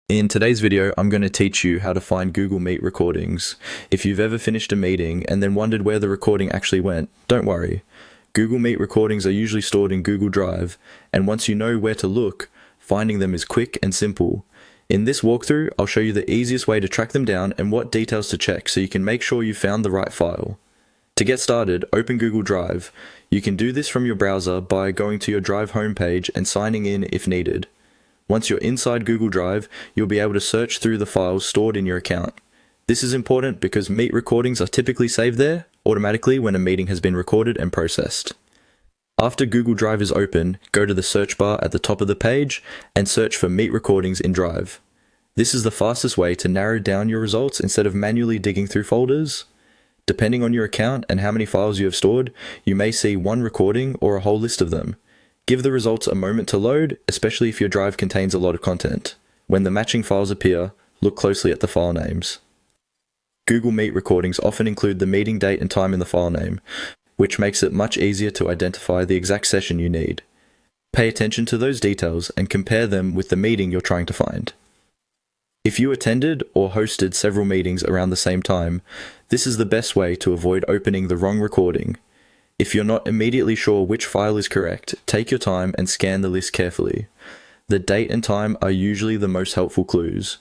In today's video, I'm going to teach you how to find Google Meet recordings. If you've ever finished a meeting and then wondered where the recording actually went, don't worry. Google Meet recordings are usually stored in Google Drive, and once you know where to look, finding them is quick and simple. In this walkthrough, I'll show you the easiest way to track them down and what details to check so you can make sure you found the right file. To get started, open Google Drive. You can do this from your browser by going to your Drive homepage and signing in if needed. Once you're inside Google Drive, you'll be able to search through the files stored in your account. This is important because Meet recordings are typically saved there automatically when a meeting has been recorded and processed. After Google Drive is open, go to the search bar at the top of the page and search for Meet recordings in Drive. This is the fastest way to narrow down your results instead of manually digging through folders. Depending on your account and how many files you have stored, you may see one recording or a whole list of them. Give the results a moment to load, especially if your drive contains a lot of content. When the matching files appear, look closely at the file names. Google Meet recordings often include the meeting date and time in the file name, which makes it much easier to identify the exact session you need. Pay attention to those details and compare them with the meeting you're trying to find. If you attended or hosted several meetings around the same time, this is the best way to avoid opening the wrong recording. If you're not immediately sure which file is correct, take your time and scan the list carefully. The date and time are usually the most helpful clues.